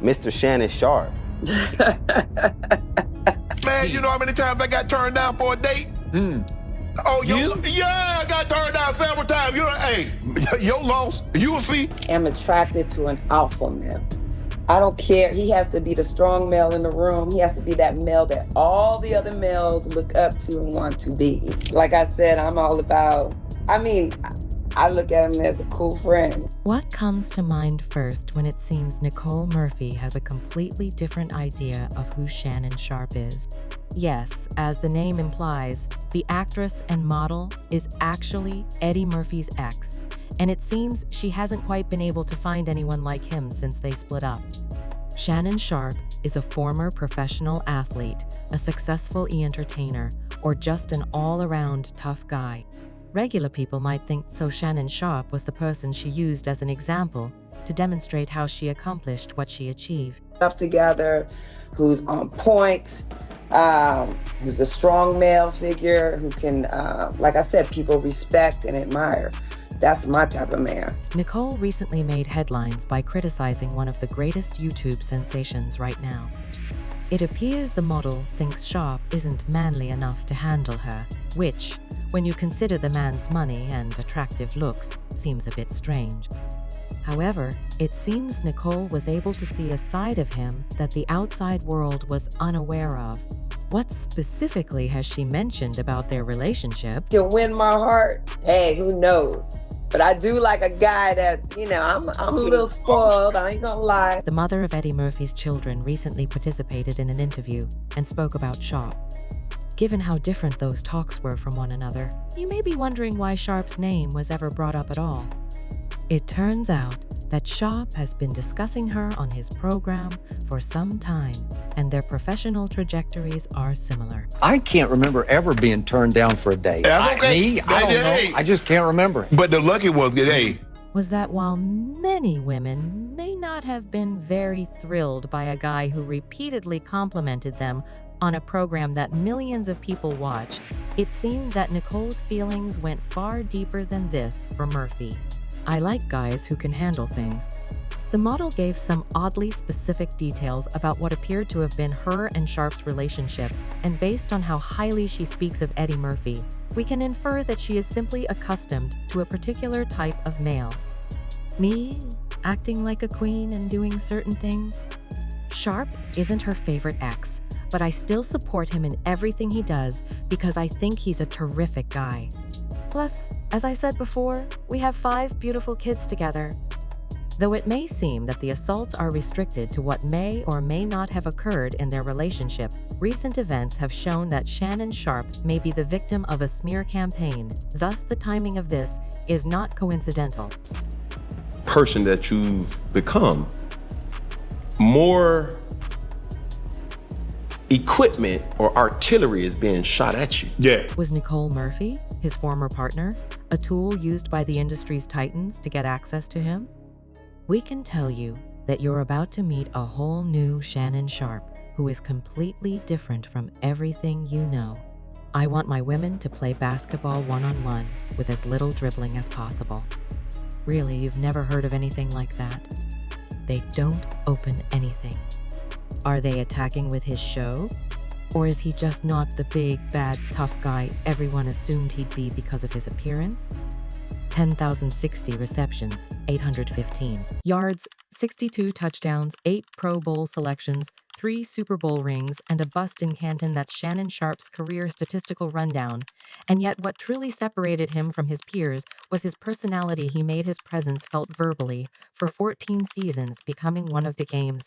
Mr. Shannon Sharpe. Man, you know how many times I got turned down for a date? Oh, yeah, I got turned down several times. You know, hey, your loss, you'll see. I'm attracted to an alpha male. I don't care. He has to be the strong male in the room. He has to be that male that all the other males look up to and want to be. Like I said, I'm all about, I look at him as a cool friend. What comes to mind first when it seems Nicole Murphy has a completely different idea of who Shannon Sharpe is? Yes, as the name implies, the actress and model is actually Eddie Murphy's ex, and it seems she hasn't quite been able to find anyone like him since they split up. Shannon Sharpe is a former professional athlete, a successful entertainer, or just an all-around tough guy. Regular people might think so Shannon Sharpe was the person she used as an example to demonstrate how she accomplished what she achieved. Up together, who's on point, who's a strong male figure, who can, like I said, people respect and admire. That's my type of man. Nicole recently made headlines by criticizing one of the greatest YouTube sensations right now. It appears the model thinks Sharpe isn't manly enough to handle her, which, when you consider the man's money and attractive looks, seems a bit strange. However, it seems Nicole was able to see a side of him that the outside world was unaware of. What specifically has she mentioned about their relationship? To win my heart, hey, who knows? But I do like a guy that, I'm a little spoiled, I ain't gonna lie. The mother of Eddie Murphy's children recently participated in an interview and spoke about Sharpe. Given how different those talks were from one another, you may be wondering why Sharpe's name was ever brought up at all. It turns out that Sharpe has been discussing her on his program for some time, and their professional trajectories are similar. I can't remember ever being turned down for a date. That's okay. I don't know. I just can't remember. But the lucky was that, hey, Was that while many women may not have been very thrilled by a guy who repeatedly complimented them on a program that millions of people watch, it seemed that Nicole's feelings went far deeper than this for Murphy. I like guys who can handle things. The model gave some oddly specific details about what appeared to have been her and Sharpe's relationship, and based on how highly she speaks of Eddie Murphy, we can infer that she is simply accustomed to a particular type of male. Me, acting like a queen and doing certain things? Sharpe isn't her favorite ex, but I still support him in everything he does because I think he's a terrific guy. Plus, as I said before, we have 5 beautiful kids together. Though it may seem that the assaults are restricted to what may or may not have occurred in their relationship, recent events have shown that Shannon Sharpe may be the victim of a smear campaign. Thus, the timing of this is not coincidental. Person that you've become, more equipment or artillery is being shot at you. yeah. Was Nicole Murphy, his former partner, a tool used by the industry's titans to get access to him? We can tell you that you're about to meet a whole new Shannon Sharpe who is completely different from everything you know. I want my women to play basketball one-on-one with as little dribbling as possible. Really, you've never heard of anything like that? They don't open anything. Are they attacking with his show? Or is he just not the big, bad, tough guy everyone assumed he'd be because of his appearance? 10,060 receptions, 815 yards, 62 touchdowns, 8 Pro Bowl selections, 3 Super Bowl rings, and a bust in Canton that's Shannon Sharpe's career statistical rundown. And yet what truly separated him from his peers was his personality. He made his presence felt verbally for 14 seasons, becoming one of the game's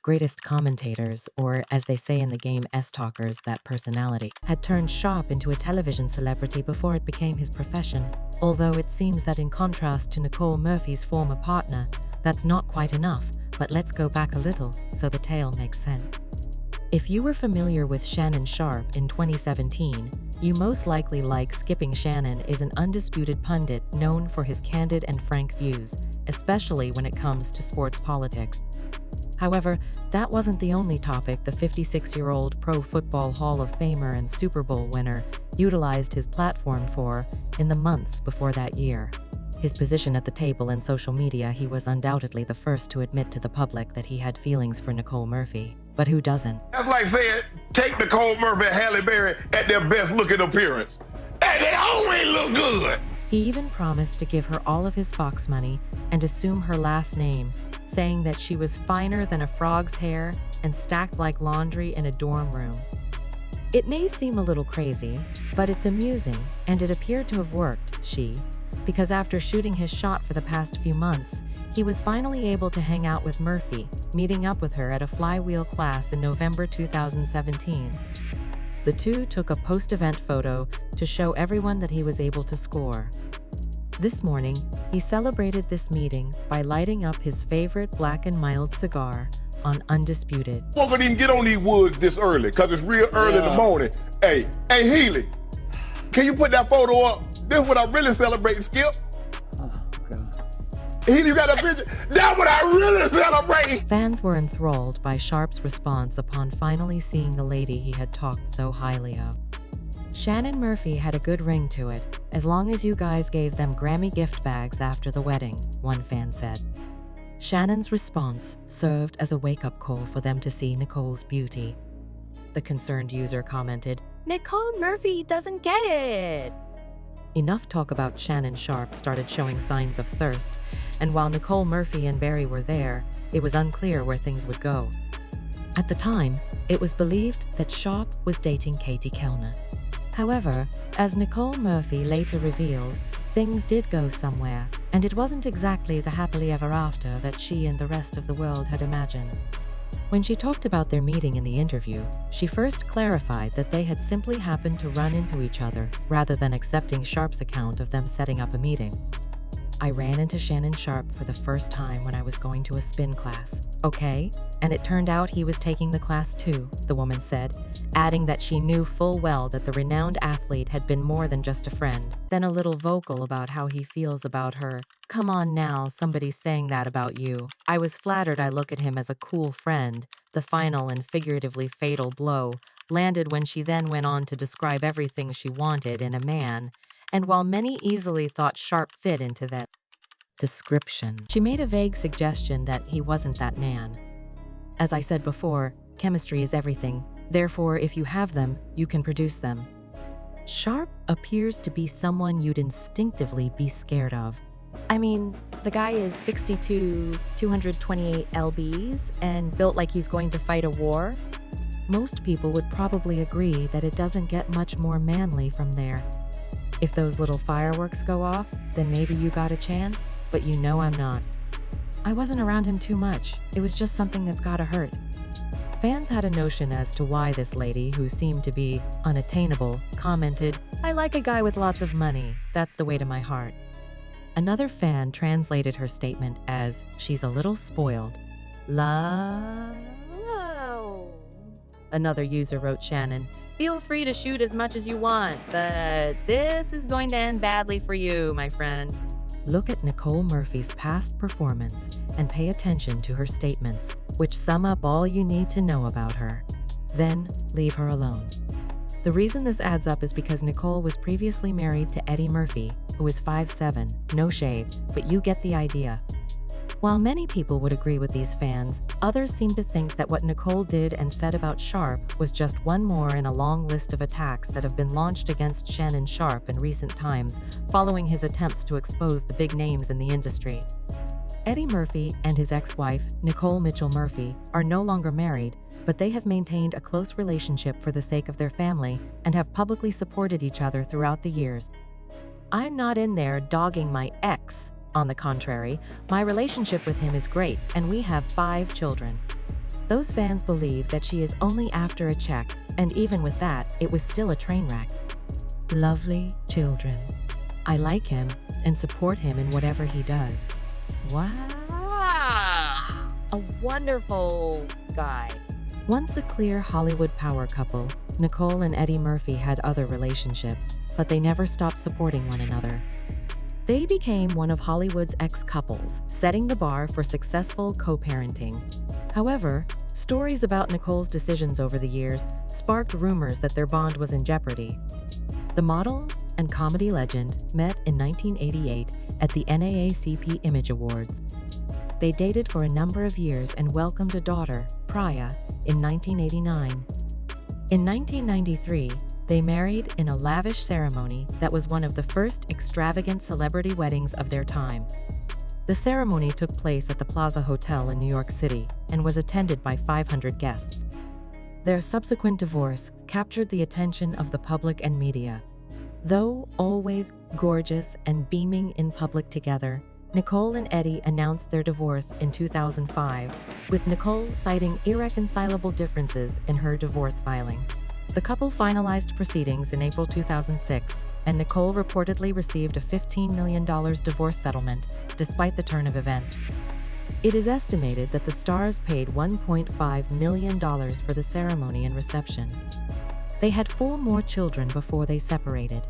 greatest commentators, or as they say in the game, S-talkers, that personality, had turned Sharpe into a television celebrity before it became his profession. Although it seems that in contrast to Nicole Murphy's former partner, that's not quite enough, but let's go back a little so the tale makes sense. If you were familiar with Shannon Sharpe in 2017, you most likely like Skipping Shannon is an undisputed pundit known for his candid and frank views, especially when it comes to sports politics. However, that wasn't the only topic the 56-year-old Pro Football Hall of Famer and Super Bowl winner utilized his platform for in the months before that year. His position at the table and social media, he was undoubtedly the first to admit to the public that he had feelings for Nicole Murphy. But who doesn't? That's like saying, take Nicole Murphy and Halle Berry at their best looking appearance. And they always look good. He even promised to give her all of his Fox money and assume her last name, saying that she was finer than a frog's hair and stacked like laundry in a dorm room. It may seem a little crazy, but it's amusing, and it appeared to have worked, because after shooting his shot for the past few months, he was finally able to hang out with Murphy, meeting up with her at a flywheel class in November 2017. The two took a post-event photo to show everyone that he was able to score. This morning, he celebrated this meeting by lighting up his favorite black and mild cigar on Undisputed. I won't even get on these woods this early, because it's real early in the morning. Hey, Healy, can you put that photo up? This is what I really celebrate, Skip. Oh, God. Healy, you got a picture? That's what I really celebrate. Fans were enthralled by Sharpe's response upon finally seeing the lady he had talked so highly of. Shannon Murphy had a good ring to it, as long as you guys gave them Grammy gift bags after the wedding, one fan said. Shannon's response served as a wake-up call for them to see Nicole's beauty. The concerned user commented, "Nicole Murphy doesn't get it." Enough talk about Shannon Sharpe started showing signs of thirst, and while Nicole Murphy and Barry were there, it was unclear where things would go. At the time, it was believed that Sharpe was dating Katie Kellner. However, as Nicole Murphy later revealed, things did go somewhere, and it wasn't exactly the happily ever after that she and the rest of the world had imagined. When she talked about their meeting in the interview, she first clarified that they had simply happened to run into each other rather than accepting Sharpe's account of them setting up a meeting. "I ran into Shannon Sharpe for the first time when I was going to a spin class, okay? And it turned out he was taking the class too," the woman said, adding that she knew full well that the renowned athlete had been more than just a friend, then a little vocal about how he feels about her. "Come on now, somebody's saying that about you. I was flattered I look at him as a cool friend." The final and figuratively fatal blow landed when she then went on to describe everything she wanted in a man, and while many easily thought Sharpe fit into that description, she made a vague suggestion that he wasn't that man. As I said before, chemistry is everything. Therefore, if you have them, you can produce them. Sharpe appears to be someone you'd instinctively be scared of. I mean, the guy is 6'2", 228 lbs, and built like he's going to fight a war. Most people would probably agree that it doesn't get much more manly from there. If those little fireworks go off, then maybe you got a chance, but you know I'm not. I wasn't around him too much. It was just something that's gotta hurt. Fans had a notion as to why this lady, who seemed to be unattainable, commented, "I like a guy with lots of money. That's the way to my heart." Another fan translated her statement as, "She's a little spoiled." Love. Another user wrote Shannon, "Feel free to shoot as much as you want, but this is going to end badly for you, my friend." Look at Nicole Murphy's past performance and pay attention to her statements, which sum up all you need to know about her. Then leave her alone. The reason this adds up is because Nicole was previously married to Eddie Murphy, who is 5'7", no shave, but you get the idea. While many people would agree with these fans, others seem to think that what Nicole did and said about Sharpe was just one more in a long list of attacks that have been launched against Shannon Sharpe in recent times, following his attempts to expose the big names in the industry. Eddie Murphy and his ex-wife, Nicole Mitchell Murphy, are no longer married, but they have maintained a close relationship for the sake of their family and have publicly supported each other throughout the years. I'm not in there dogging my ex. On the contrary, my relationship with him is great, and we have 5 children. Those fans believe that she is only after a check, and even with that, it was still a train wreck. Lovely children. I like him and support him in whatever he does. Wow. A wonderful guy. Once a clear Hollywood power couple, Nicole and Eddie Murphy had other relationships, but they never stopped supporting one another. They became one of Hollywood's ex-couples, setting the bar for successful co-parenting. However, stories about Nicole's decisions over the years sparked rumors that their bond was in jeopardy. The model and comedy legend met in 1988 at the NAACP Image Awards. They dated for a number of years and welcomed a daughter, Priya, in 1989. In 1993, they married in a lavish ceremony that was one of the first extravagant celebrity weddings of their time. The ceremony took place at the Plaza Hotel in New York City and was attended by 500 guests. Their subsequent divorce captured the attention of the public and media. Though always gorgeous and beaming in public together, Nicole and Eddie announced their divorce in 2005, with Nicole citing irreconcilable differences in her divorce filing. The couple finalized proceedings in April 2006, and Nicole reportedly received a $15 million divorce settlement, despite the turn of events. It is estimated that the stars paid $1.5 million for the ceremony and reception. They had 4 more children before they separated.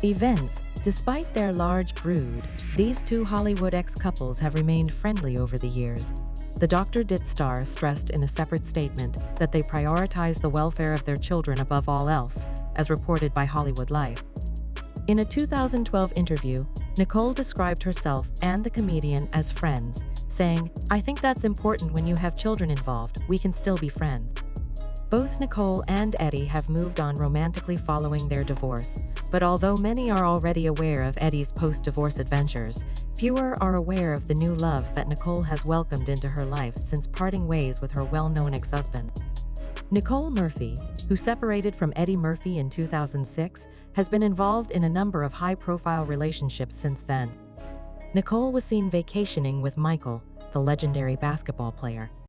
Events. Despite their large brood, these two Hollywood ex-couples have remained friendly over the years. The Dr. Dit star stressed in a separate statement that they prioritize the welfare of their children above all else, as reported by Hollywood Life. In a 2012 interview, Nicole described herself and the comedian as friends, saying, "I think that's important when you have children involved, we can still be friends." Both Nicole and Eddie have moved on romantically following their divorce, but although many are already aware of Eddie's post-divorce adventures, fewer are aware of the new loves that Nicole has welcomed into her life since parting ways with her well-known ex-husband. Nicole Murphy, who separated from Eddie Murphy in 2006, has been involved in a number of high-profile relationships since then. Nicole was seen vacationing with Michael, the legendary basketball player,